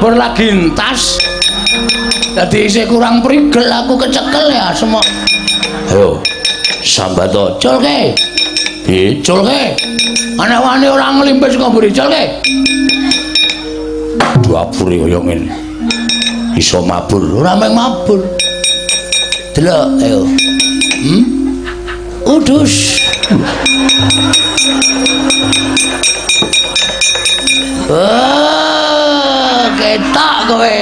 mabur lagi entas. Dadi isih kurang prigel aku kecekel ya semua. Ayo. Sambato, culke. Piye culke? Ana wani ora nglimpis kok mburi culke. Dapure kaya ngene. Iso mabur, ora mung mabur. Delok, ayo. Udus. Oh, ketok kowe.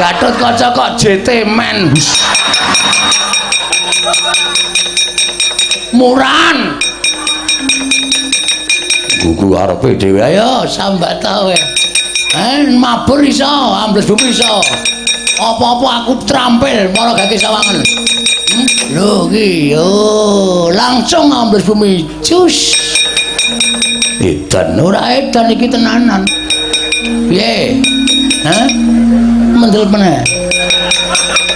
Gatot Kaca kok JT men. Muran. Gugu arepe dhewe ayo sambat ta kowe. Mabur iso, ambles bumi iso. Apa-apa aku trampil malah gak sawangan. Lho iki yo langsung ambles bumi cus. Edan ora edan iki tenanan. Piye? Hah? Mendel meneh.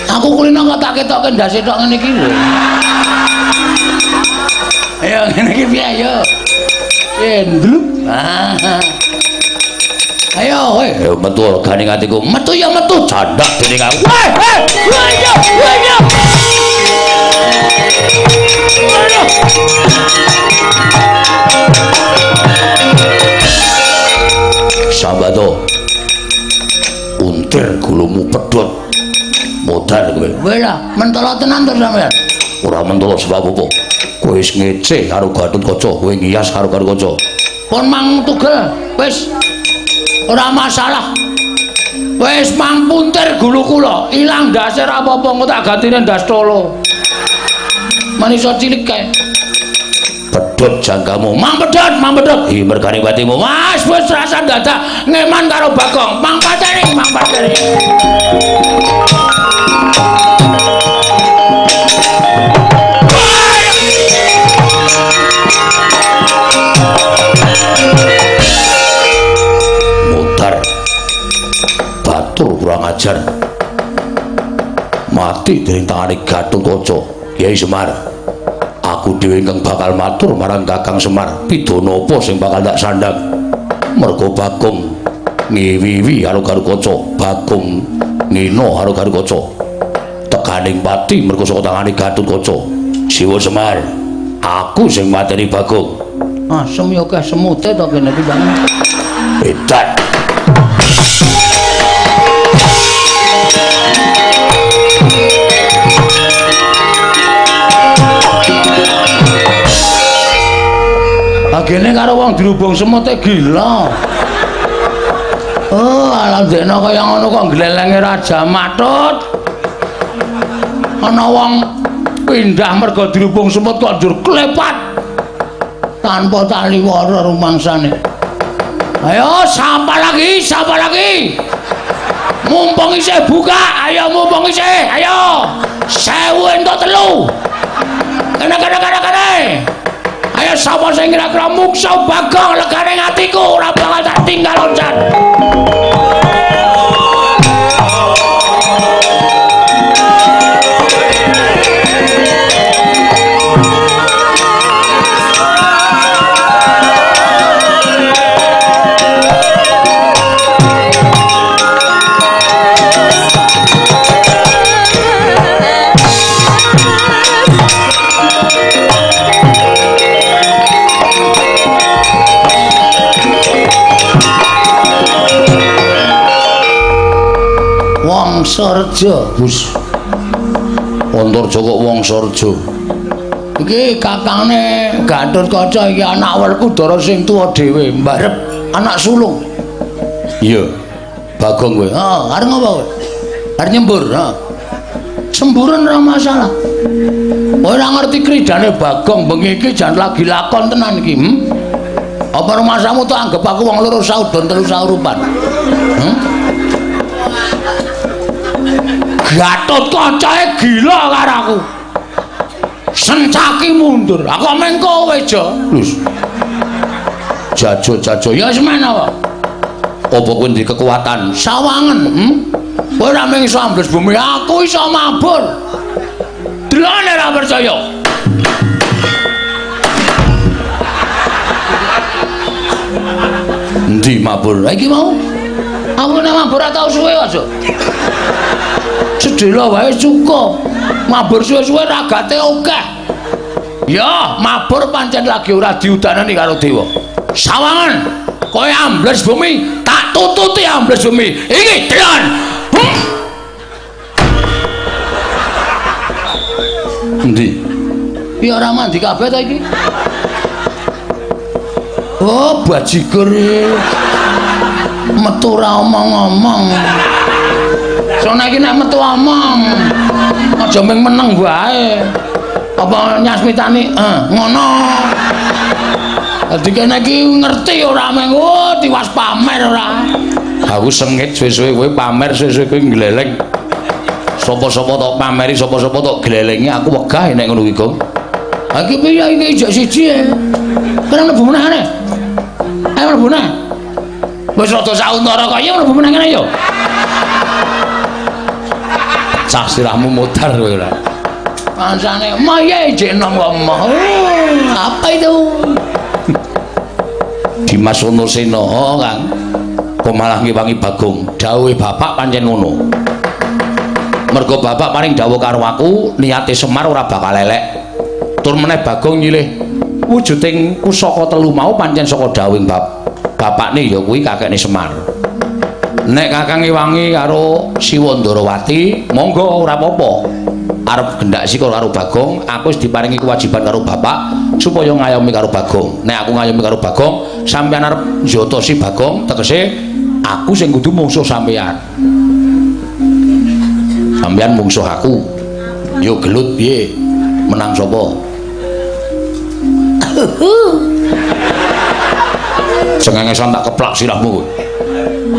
Aku kulino kok tak ketoke ndase tok ngene iki lho. Ayo ngene iki piye ayo. Endluk. Ayo kowe, ayo metu gane atiku. Metu ya metu candak dening aku. Ayo. Sambato. Untir gulumu pedhot. Modal kowe. Kowe lah mentolo tenan to sampean. Ora mentolo sebab apa? Kowe wis ngece karo Gatot Kaca, kowe ngias karo Kaca. Pun mang tugel, wis ora masalah. Wis mang puntir gulu kula, ilang ndase ra apa-apa engko tak gantine ndas tolo. Manisa cilik kae. Pedhot jangkamu, mang pedhot. Ih mergane batimu. Wis rasa dadak ngeman karo Bagong. Mang pateni. Kurang ajar mati dening tangane Gatot Kaca. Kyai Semar, aku dhewe ingkang bakal matur marang Kakang Semar pidana apa sing bakal tak sandhang. Merga Bagong ngiwiwi karo Kaca, Bagong ngina karo Kaca. Tekaning pati merga saka tangane Gatot Kaca. Siwa Semar, aku sing mateni Bagong. Asem ya akeh semute to kene iki banget. Edan. Agene karo wong dirubung semute gila. Oh, alam dekno kaya ngono kok glelenge Raja Matut. Ana wong pindah merga dirubung semut kok njur klepat. Tanpa tali wara rumangsane. Ayo sapa lagi? Mumpung isih buka, ayo mumpung isih, ayo. 1000 entuk 3. Kene. Ayo sapa sing kira-kira muksa Bagong legane atiku ora bakal tak tinggal loncat. Wangsareja, Bus. Antarja kok Wangsareja. Iki kakangne Gatot Kaca iki anak Werkudara sing tuwa dhewe, mbarep anak sulung. Iya. Bagong kowe. Heeh, arep ngopo kowe? Arep nyembur, heeh. Semburan ora masalah. Ora ngerti kridane Bagong bengi iki jan lagi lakon tenan iki. Apa rumasamu tuh anggap aku wong loro saudon telu saurupan. Gatot Kacae gila karo aku. Sencaki mundur. Aku meng kowe, Jo. Lus. Jajo ya semen apa? Apa kowe ndek kekuatan sawangen, Kowe ora mung iso ambles bumi, aku iso mabur. Delone ora percaya. Endi mabur? Iki mau Aku nek mabur ora tau suwe aja. Sedhela wae cukup. Mabur suwe-suwe ragate akeh. Ya, mabur pancen lagi ora diudanani karo dewa. Sawangan, kowe ambles bumi, tak tututi ambles bumi. Iki delon. Endi? Ya ora mandi kabeh ta iki? Oh, bajigur metu ora omong-omong. Sono iki nek metu omong, aja mung meneng wae. Apa nyasmitani? Ngono. Dadi kene iki ngerti ora mung tiwas pamer ora. Aku sengit suwe-suwe kowe pamer suwe-suwe kowe gleleng. Sapa-sapa tok pameri, sapa-sapa tok glelengi aku wegah nek ngono iki, Gong. Ha iki piye iki ijak siji e. Kena mlebu meneh ane. Ayo mlebu meneh. Wis rada sauntara kaya mlebu meneh kene yo. Cah sirahmu modar kowe ora. Pansane maye jek nang ngomong. Apa itu? Dimas Wonosena, Kang. Kok malah ngewangi Bagong. Dawuhe bapak pancen ngono. Mergo bapak paring dawuh karo aku, niate Semar ora bakal elek. Tur meneh Bagong nyilih wujuding pusaka telu mau pancen saka dawuhing bapakne ya kuwi kakekne Semar. Nek Kakang ngewangi karo Siwa Ndarawati, monggo ora apa-apa. Arep gendak sika karo Bagong, aku wis diparingi kewajiban karo bapak supaya ngayomi karo Bagong. Nek aku ngayomi karo Bagong, sampeyan arep njotosi Bagong, tegese aku sing kudu mungsuh sampeyan. Sampeyan mungsuh aku. Yo gelut piye? Menang sapa? Cengengesan tak keplak sirahmu.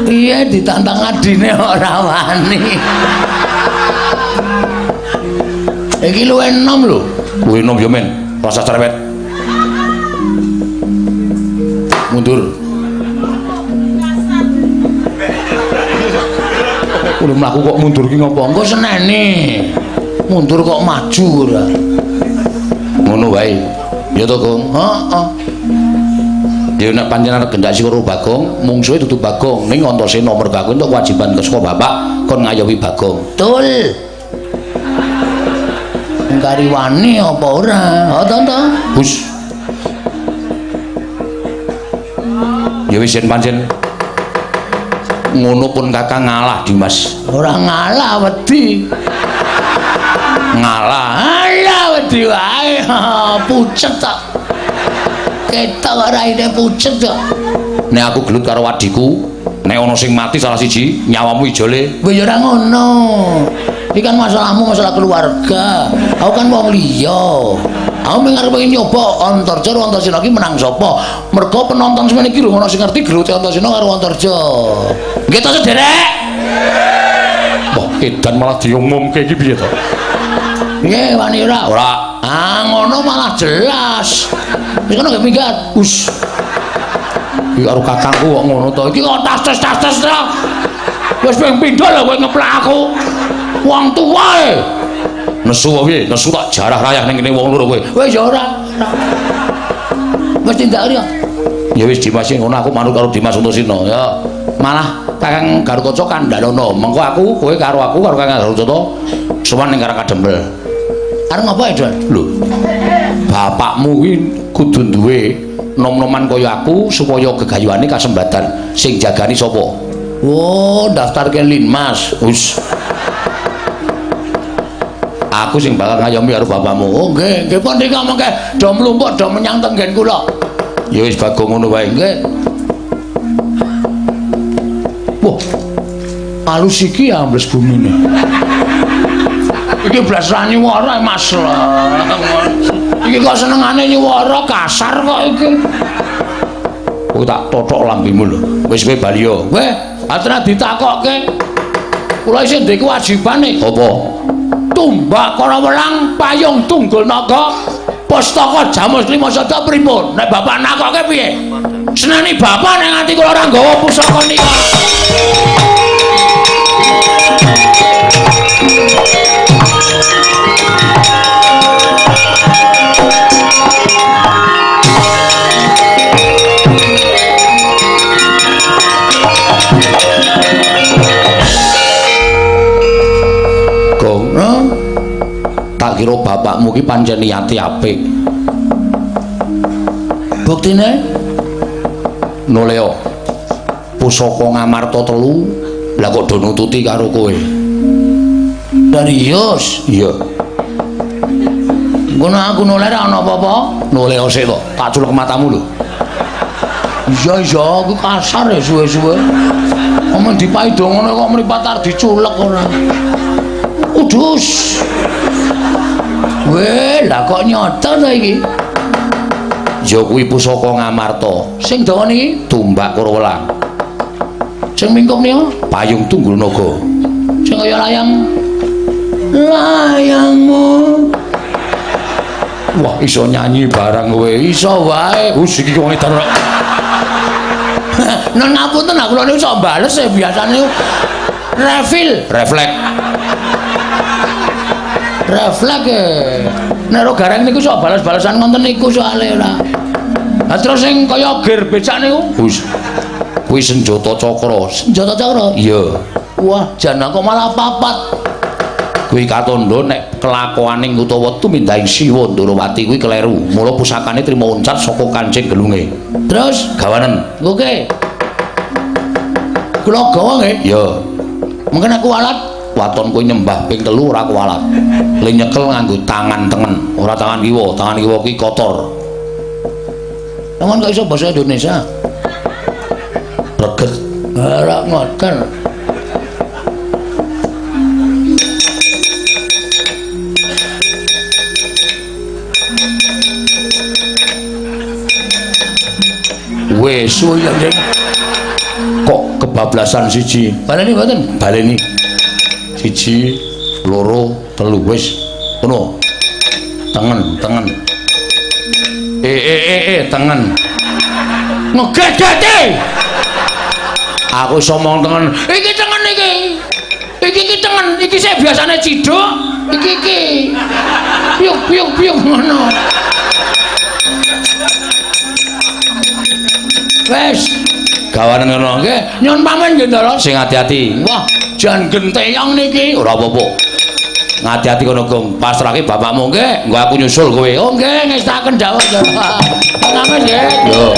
Iya ditantang adine ora wani. Iki luwih enom lho. Luwih enom yo men. Rasa cerewet. Mundur. Udah mlaku kok mundur ki ngopo? Engko senene. Mundur kok maju ora. Ngono wae. Ya to, Gong. Heeh. Ya nek panjenengan gendak sik karo Bagong, mungsuhe dudu Bagong, ning Antasena mergo aku entuk kewajiban saka bapak kon ngayomi Bagong. Betul. Engkari wani apa ora? Ha to. Bus. Ya wis yen pancen ngono pun Kakang ngalah Dimas. Ora ngalah wedi. Ngalah. Alah wedi wae. Pucet tak. Ketok kok raine pucet kok. Nek aku gelut karo wadiku, nek ana sing mati salah siji, nyawamu ijole. Wis ya ora ngono. Iki kan masalahmu, masalah keluarga. Aku kan wong liya. Aku mengarep pengen nyoba Antarja karo Antasena iki menang sapa. Mergo penonton semene iki lho ana sing ngerti gerute Antasena karo Antarja. Nggih to sederek. Wah, edan malah diumumke iki piye to? Nggih, wani ora? Ora. Ah, ngono malah jelas. Wis ngono gak minggat. Us. Iki karo kakangku kok ngono to. Iki kok tas-tas to. Wis ping pindho lho kowe ngeplak aku. Wong tuwae. Nesu piye? Nesu tak jarah rayah ning kene wong loro kowe. Wis ya ora. Wis tindak ya. Ya wis Dimas ngono aku manut karo Dimas Antasena ya. Malah Kakang Garukaca kandhanono. Mengko aku kowe karo aku karo Kakang Garukaca sowan ning Karang Kadempel. Arep ngapa, Edwan? Lho. Bapakmu kuwi kudu duwe nom-noman kaya aku supaya gegayuhane kasembatan. Sing jagani sapa? Oh, daftarke Linmas. Wis. Aku sing bakal ngayomi karo bapakmu. Oh, nggih, nggih pun nek ngomongke do mlumpuk do menyang tenggen kula. Ya wis Bagong ngono wae, nggih. Wah. Alus iki ambles bumine. Iki blas ra nyuwara Mas. Iki kok senengane nyuwara kasar kok iki. Kowe tak tothok lambemu lho. Wis kowe bali yo. Weh, aturan ditakokke. Kula isih ndek kewajibane. Apa? Tumbak Kara Welang payung tunggul naga pustaka Jamus Lima Sada pripun? Nek bapak nakokke piye? Seneni bapak nek nganti kula ora nggawa pusaka nika. bapakmu ki pancen niate apik. Buktine Noleo pusaka Ngamarta 3 lah kok do nututi karo kowe. Serius? Iya. Ngono aku noleh ra ana apa-apa. Noleh sik to, tak culek matamu lho. Iya aku kasar ya suwe-suwe. Omong dipaido ngono kok mripat arep diculek ora. Udus. Weh, lah kok nyoto to iki? Ya kuwi pusaka Ngamarta. Sing dawa niki Tumbak Kurwelang. Sing mingkup niku Payung Tunggul Naga. Sing kaya layangmu. Wah, iso nyanyi barang kowe. Iso wae. Iki wong edan. Nun ngapunten aku lho niku sok bales ya biasane refleks. Nek ro gareng niku sok bales-balesan ngonten niku soalé ora. Lah terus sing kaya gir becak niku kuwi senjata cakra. Senjata cakra? Iya. Wah, jan kok malah papat. Kuwi katondo nek kelakuaning utawa tumindahing Siwa Ndorowati kuwi kleru. Mula pusakane trima uncat saka Kancing Gelunge. Terus gawanen. Oke. Kula gawa nggih? Ya. Mungkin aku alat waton kowe nyembah ping 3 ora kualat. Le nyekel nganggo tangan tengen, ora tangan kiwa. Tangan kiwa ki kotor. Tangan kok iso basa Indonesia? Reget. Ora ngoten. Wes suwe kok kebablasan siji. Baleni mboten? Baleni. 1 2 3 wis. Ngono. Tengen. Tengen. Ngegedete. Aku iso omong tengen. Iki tengen iki. Iki tengen. Iki sik biasane ciduk. Iki. Piuk ngono. Wes, gawanen ngono nggih. Nyuwun pamit nggih, Ndara. Sing ati-ati. Wah, jan genteyong niki. Ora apa-apa. Ngati-ati kono, Gong. Pasrahke bapakmu nggih. Engko aku nyusul kowe. Oh nggih, ngestaken dawuh. Pamit nggih. Yo.